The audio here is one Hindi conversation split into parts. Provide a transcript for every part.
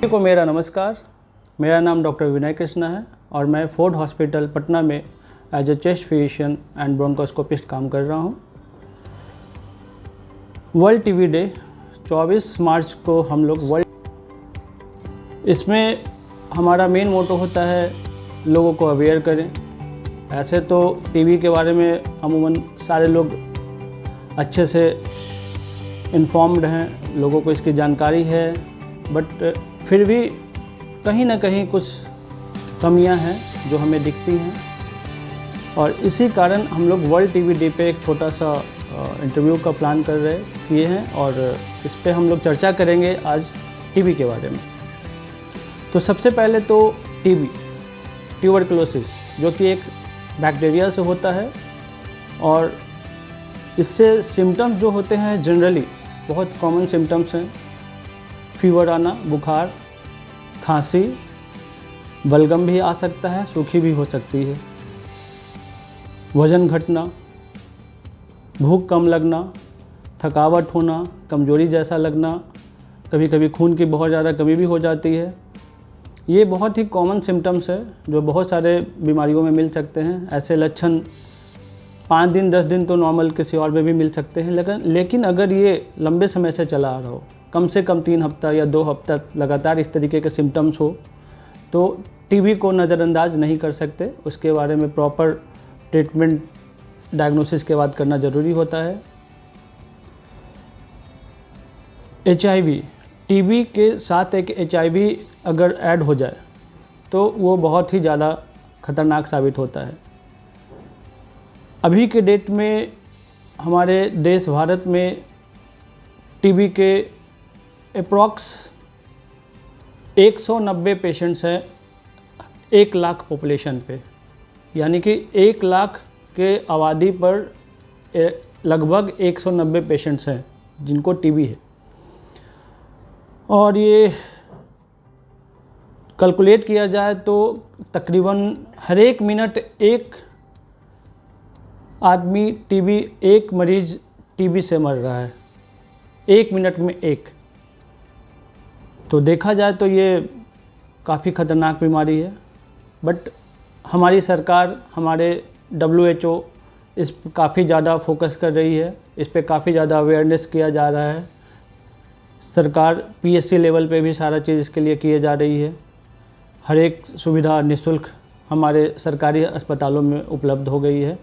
सभी को मेरा नमस्कार। मेरा नाम डॉक्टर विनय कृष्णा है और मैं फोर्ड हॉस्पिटल पटना में as a chest physician and bronchoscopist काम कर रहा हूँ। वर्ल्ड टीबी डे 24 मार्च को हम लोग इसमें हमारा मेन मोटो होता है लोगों को अवेयर करें। ऐसे तो टीबी के बारे में अमूमन सारे लोग अच्छे से इन्फॉर्म्ड हैं, लोगों को इसकी जानकारी है, बट फिर भी कहीं ना कहीं कुछ कमियां हैं जो हमें दिखती हैं और इसी कारण हम लोग वर्ल्ड टीबी डे पे एक छोटा सा इंटरव्यू का प्लान कर रहे किए हैं और इस पे हम लोग चर्चा करेंगे आज टीबी के बारे में। तो सबसे पहले तो टीबी ट्यूबरकुलोसिस जो कि एक बैक्टीरिया से होता है और इससे सिम्टम्स जो होते हैं जनरली बहुत कॉमन सिम्टम्स हैं। फीवर आना, बुखार, खांसी, बलगम भी आ सकता है, सूखी भी हो सकती है, वज़न घटना, भूख कम लगना, थकावट होना, कमजोरी जैसा लगना, कभी कभी खून की बहुत ज़्यादा कमी भी हो जाती है। ये बहुत ही कॉमन सिम्टम्स है जो बहुत सारे बीमारियों में मिल सकते हैं। ऐसे लक्षण 5 दिन 10 दिन तो नॉर्मल किसी और में भी मिल सकते हैं, लेकिन अगर ये लंबे समय से चला आ रहा हो, कम से कम 3 हफ्ता या 2 हफ्ता लगातार इस तरीके के सिम्टम्स हो, तो टीबी को नज़रअंदाज नहीं कर सकते। उसके बारे में प्रॉपर ट्रीटमेंट डायग्नोसिस के बाद करना ज़रूरी होता है। HIV, टीबी के साथ एक HIV अगर ऐड हो जाए तो वो बहुत ही ज़्यादा खतरनाक साबित होता है। अभी के डेट में हमारे देश भारत में टीबी के अप्रॉक्स 190 पेशेंट्स हैं 1 लाख पॉपुलेशन पे, यानी कि 1 लाख के आबादी पर लगभग 190 पेशेंट्स हैं जिनको टीबी है। और ये कैलकुलेट किया जाए तो तकरीबन हर 1 मिनट एक आदमी एक मरीज़ टीबी से मर रहा है, 1 मिनट में एक। तो देखा जाए तो ये काफ़ी ख़तरनाक बीमारी है, बट हमारी सरकार, हमारे WHO इस पर काफ़ी ज़्यादा फोकस कर रही है, इस पे काफ़ी ज़्यादा अवेयरनेस किया जा रहा है। सरकार PSC लेवल पे भी सारा चीज़ इसके लिए किए जा रही है। हर एक सुविधा निःशुल्क हमारे सरकारी अस्पतालों में उपलब्ध हो गई है।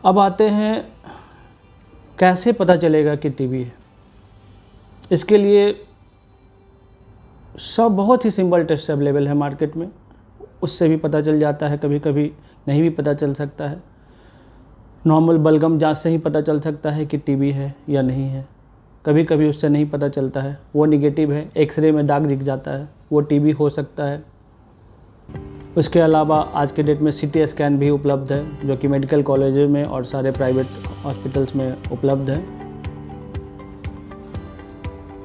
अब आते हैं कैसे पता चलेगा कि टीबी है। इसके लिए सब बहुत ही सिंपल टेस्ट अवेलेबल है मार्केट में, उससे भी पता चल जाता है, कभी कभी नहीं भी पता चल सकता है। नॉर्मल बलगम जांच से ही पता चल सकता है कि टीबी है या नहीं है, कभी कभी उससे नहीं पता चलता है, वो निगेटिव है, एक्सरे में दाग दिख जाता है, वो टीबी हो सकता है। उसके अलावा आज के डेट में CT स्कैन भी उपलब्ध है जो कि मेडिकल कॉलेजों में और सारे प्राइवेट हॉस्पिटल्स में उपलब्ध है।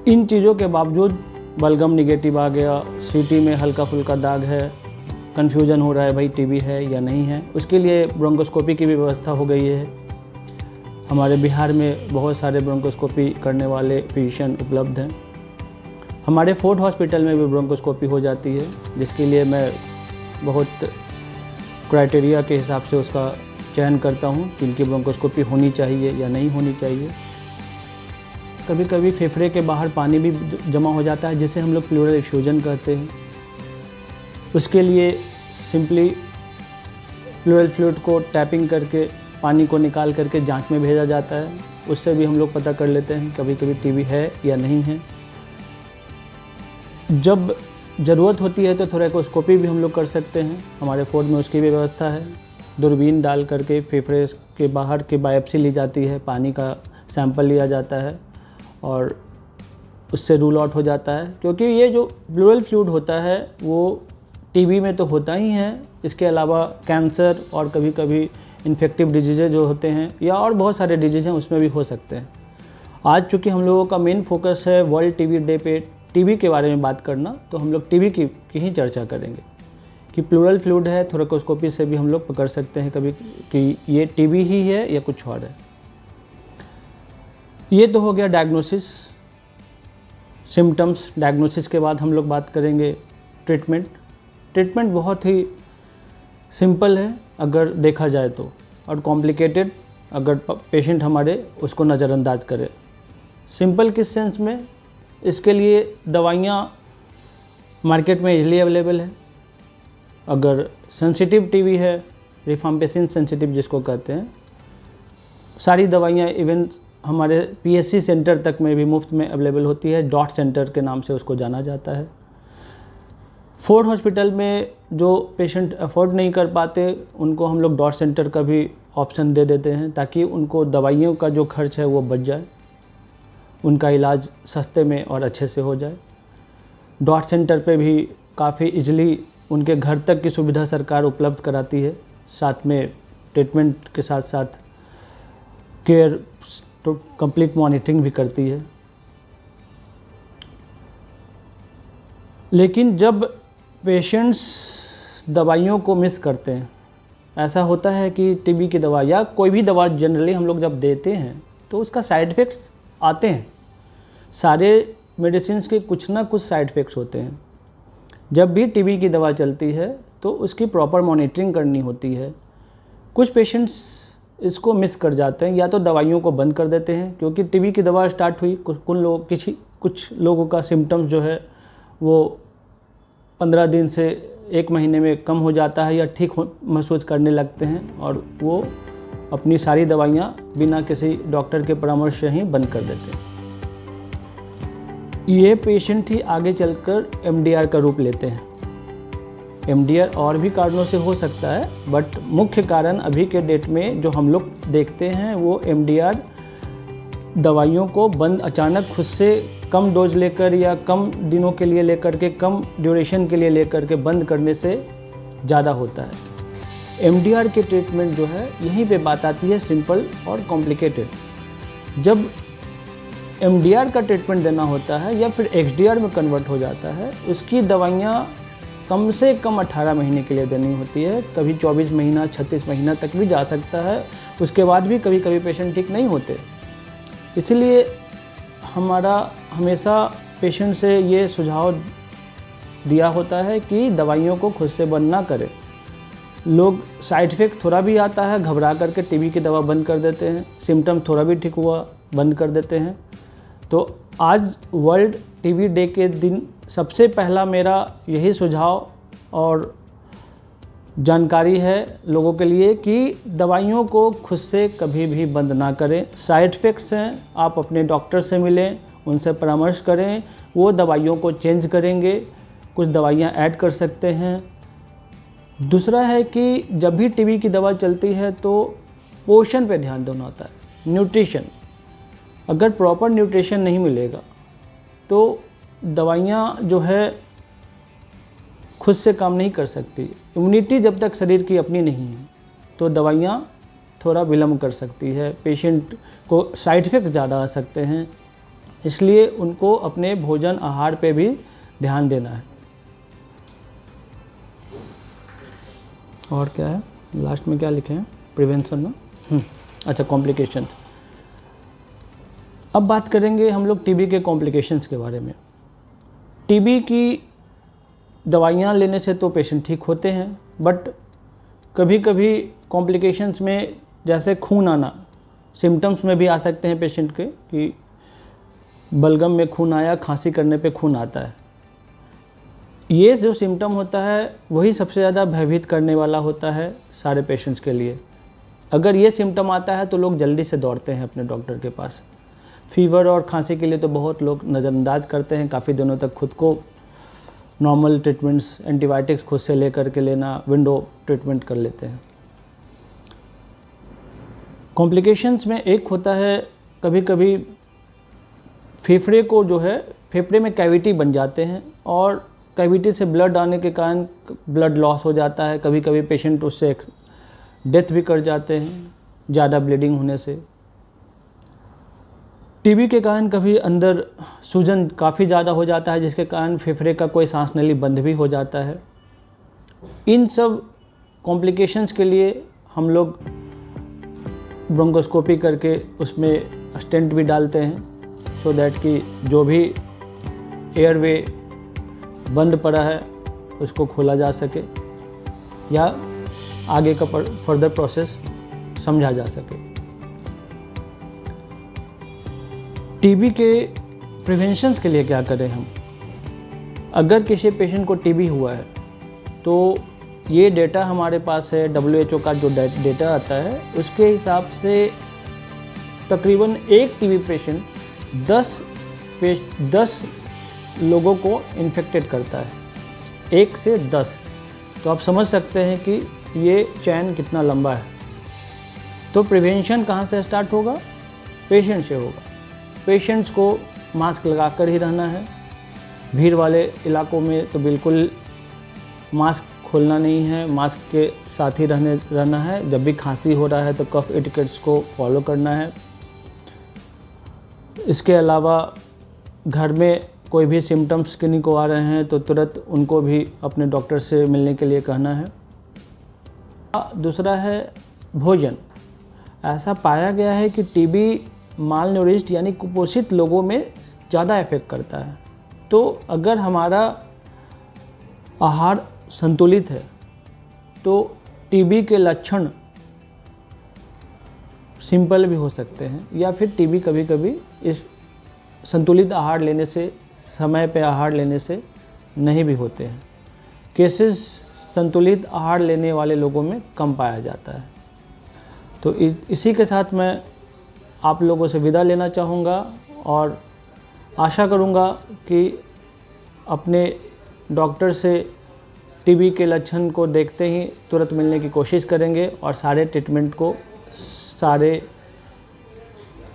इन चीज़ों के बावजूद बलगम निगेटिव आ गया, CT में हल्का फुल्का दाग है, कन्फ्यूजन हो रहा है भाई टीबी है या नहीं है, उसके लिए ब्रोंकोस्कोपी की भी व्यवस्था हो गई है। हमारे बिहार में बहुत सारे ब्रोंकोस्कोपी करने वाले फिजिशियन उपलब्ध हैं। हमारे फोर्ड हॉस्पिटल में भी ब्रोंकोस्कोपी हो जाती है, जिसके लिए मैं बहुत क्राइटेरिया के हिसाब से उसका चयन करता हूँ कि इनकी ब्रोंकोस्कोपी होनी चाहिए या नहीं होनी चाहिए। कभी कभी फेफड़े के बाहर पानी भी जमा हो जाता है जिसे हम लोग प्लूरल इफ्यूजन कहते हैं। उसके लिए सिंपली प्लूरल फ्लूइड को टैपिंग करके पानी को निकाल करके जांच में भेजा जाता है, उससे भी हम लोग पता कर लेते हैं कभी कभी टीबी है या नहीं है। जब ज़रूरत होती है तो थोरैकोस्कोपी भी हम लोग कर सकते हैं, हमारे फोर्ड में उसकी भी व्यवस्था है। दूरबीन डाल करके फेफड़े के बाहर की बायोप्सी ली जाती है, पानी का सैंपल लिया जाता है और उससे रूल आउट हो जाता है, क्योंकि ये जो प्लूरल फ्लूइड होता है वो टीबी में तो होता ही है, इसके अलावा कैंसर और कभी कभी इन्फेक्टिव डिजीज़ेज जो होते हैं या और बहुत सारे डिजीज़ हैं उसमें भी हो सकते हैं। आज चूँकि हम लोगों का मेन फोकस है वर्ल्ड टीबी डे पे टीबी के बारे में बात करना, तो हम लोग टीबी की ही चर्चा करेंगे कि प्लूरल फ्लूइड है, थोरैकोस्कोपी से भी हम लोग पकड़ सकते हैं कभी कि ये टीबी ही है या कुछ और है। ये तो हो गया डायग्नोसिस। सिम्टम्स, डायग्नोसिस के बाद हम लोग बात करेंगे ट्रीटमेंट। ट्रीटमेंट बहुत ही सिंपल है अगर देखा जाए तो, और कॉम्प्लिकेटेड अगर पेशेंट हमारे उसको नज़रअंदाज करे। सिंपल किस सेंस में, इसके लिए दवाइयाँ मार्केट में इजीली अवेलेबल है। अगर सेंसिटिव टीबी है, रिफाम्पिसिन सेंसिटिव जिसको कहते हैं, सारी दवाइयाँ इवन हमारे पीएचसी सेंटर तक में भी मुफ्त में अवेलेबल होती है। डॉट सेंटर के नाम से उसको जाना जाता है। फोर्ड हॉस्पिटल में जो पेशेंट अफोर्ड नहीं कर पाते उनको हम लोग डॉट सेंटर का भी ऑप्शन दे देते हैं, ताकि उनको दवाइयों का जो खर्च है वो बच जाए, उनका इलाज सस्ते में और अच्छे से हो जाए। डॉट सेंटर पे भी काफ़ी इजीली उनके घर तक की सुविधा सरकार उपलब्ध कराती है, साथ में ट्रीटमेंट के साथ साथ केयर तो कंप्लीट मॉनिटरिंग भी करती है। लेकिन जब पेशेंट्स दवाइयों को मिस करते हैं, ऐसा होता है कि टीबी की दवा या कोई भी दवा जनरली हम लोग जब देते हैं तो उसका साइड इफ़ेक्ट्स आते हैं। सारे मेडिसिन्स के कुछ ना कुछ साइड इफ़ेक्ट्स होते हैं। जब भी टीबी की दवा चलती है तो उसकी प्रॉपर मॉनिटरिंग करनी होती है। कुछ पेशेंट्स इसको मिस कर जाते हैं, या तो दवाइयों को बंद कर देते हैं, क्योंकि टीबी की दवा स्टार्ट हुई, कुछ लोगों का सिम्टम्स जो है वो 15 दिन से 1 महीने में कम हो जाता है या ठीक महसूस करने लगते हैं, और वो अपनी सारी दवाइयाँ बिना किसी डॉक्टर के परामर्श से ही बंद कर देते हैं। ये पेशेंट ही आगे चलकर एमडीआर का रूप लेते हैं। एमडीआर और भी कारणों से हो सकता है, बट मुख्य कारण अभी के डेट में जो हम लोग देखते हैं वो एमडीआर दवाइयों को बंद अचानक खुद से कम डोज लेकर या कम दिनों के लिए लेकर के, कम ड्यूरेशन के लिए लेकर के बंद करने से ज़्यादा होता है। एमडीआर के ट्रीटमेंट जो है, यहीं पे बात आती है सिंपल और कॉम्प्लिकेटेड। जब एमडीआर का ट्रीटमेंट देना होता है या फिर एक्सडीआर में कन्वर्ट हो जाता है, उसकी दवाइयाँ कम से कम 18 महीने के लिए देनी होती है। कभी 24 महीना 36 महीना तक भी जा सकता है। उसके बाद भी कभी कभी पेशेंट ठीक नहीं होते। इसलिए हमारा हमेशा पेशेंट से ये सुझाव दिया होता है कि दवाइयों को खुद से बंद ना करें। लोग साइड इफ़ेक्ट थोड़ा भी आता है, घबरा करके टीबी की दवा बंद कर देते हैं, सिम्टम थोड़ा भी ठीक हुआ बंद कर देते हैं। तो आज वर्ल्ड टीबी डे के दिन सबसे पहला मेरा यही सुझाव और जानकारी है लोगों के लिए कि दवाइयों को खुद से कभी भी बंद ना करें। साइड इफ़ेक्ट्स हैं, आप अपने डॉक्टर से मिलें, उनसे परामर्श करें, वो दवाइयों को चेंज करेंगे, कुछ दवाइयाँ ऐड कर सकते हैं। दूसरा है कि जब भी टीबी की दवा चलती है तो पोषण पे ध्यान देना होता है, न्यूट्रिशन। अगर प्रॉपर न्यूट्रिशन नहीं मिलेगा तो दवाइयाँ जो है खुद से काम नहीं कर सकती। इम्यूनिटी जब तक शरीर की अपनी नहीं है तो दवाइयाँ थोड़ा विलम्ब कर सकती है, पेशेंट को साइड इफ़ेक्ट ज़्यादा आ सकते हैं। इसलिए उनको अपने भोजन आहार पे भी ध्यान देना है। और क्या है लास्ट में क्या लिखे हैं, प्रिवेंशन ना। अच्छा, कॉम्प्लिकेशन। अब बात करेंगे हम लोग टीबी के कॉम्प्लिकेशंस के बारे में। टीबी की दवाइयाँ लेने से तो पेशेंट ठीक होते हैं, बट कभी कभी कॉम्प्लिकेशंस में जैसे खून आना, सिम्टम्स में भी आ सकते हैं पेशेंट के, कि बलगम में खून आया, खांसी करने पे खून आता है। ये जो सिम्टम होता है वही सबसे ज़्यादा भयभीत करने वाला होता है सारे पेशेंट्स के लिए। अगर ये सिम्टम आता है तो लोग जल्दी से दौड़ते हैं अपने डॉक्टर के पास। फीवर और खांसी के लिए तो बहुत लोग नज़रअंदाज करते हैं, काफ़ी दिनों तक खुद को नॉर्मल ट्रीटमेंट्स, एंटीबायोटिक्स खुद से लेकर के लेना, विंडो ट्रीटमेंट कर लेते हैं। कॉम्प्लिकेशंस में एक होता है कभी कभी फेफड़े को जो है, फेफड़े में कैविटी बन जाते हैं और कैविटी से ब्लड आने के कारण ब्लड लॉस हो जाता है। कभी कभी पेशेंट उससे डेथ भी कर जाते हैं ज़्यादा ब्लीडिंग होने से। टीबी के कारण कभी अंदर सूजन काफ़ी ज़्यादा हो जाता है, जिसके कारण फेफड़े का कोई सांस नली बंद भी हो जाता है। इन सब कॉम्प्लिकेशंस के लिए हम लोग ब्रोंकोस्कोपी करके उसमें स्टेंट भी डालते हैं, सो दैट कि जो भी एयरवे बंद पड़ा है उसको खोला जा सके या आगे का फर्दर प्रोसेस समझा जा सके। टीबी के प्रिवेंशंस के लिए क्या करें हम? अगर किसी पेशेंट को टीबी हुआ है तो ये डेटा हमारे पास है, WHO का जो डेटा आता है उसके हिसाब से तकरीबन एक टीबी पेशेंट 10 लोगों को इन्फेक्टेड करता है, 1 से 10। तो आप समझ सकते हैं कि ये चैन कितना लंबा है। तो प्रिवेंशन कहाँ से स्टार्ट होगा? पेशेंट से होगा। पेशेंट्स को मास्क लगा कर ही रहना है। भीड़ वाले इलाकों में तो बिल्कुल मास्क खोलना नहीं है, मास्क के साथ ही रहना है। जब भी खांसी हो रहा है तो कफ एटिकेट्स को फॉलो करना है। इसके अलावा घर में कोई भी सिम्टम्स किन्हीं को आ रहे हैं तो तुरंत उनको भी अपने डॉक्टर से मिलने के लिए कहना है। दूसरा है भोजन। ऐसा पाया गया है कि टीबी माल न्यूरिश्ड यानी कुपोषित लोगों में ज़्यादा इफेक्ट करता है। तो अगर हमारा आहार संतुलित है तो टीबी के लक्षण सिंपल भी हो सकते हैं, या फिर टीबी कभी कभी इस संतुलित आहार लेने से, समय पे आहार लेने से नहीं भी होते हैं। केसेस संतुलित आहार लेने वाले लोगों में कम पाया जाता है। तो इसी के साथ मैं आप लोगों से विदा लेना चाहूँगा और आशा करूँगा कि अपने डॉक्टर से टीबी के लक्षण को देखते ही तुरंत मिलने की कोशिश करेंगे और सारे ट्रीटमेंट को, सारे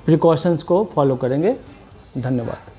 प्रिकॉशंस को फॉलो करेंगे। धन्यवाद।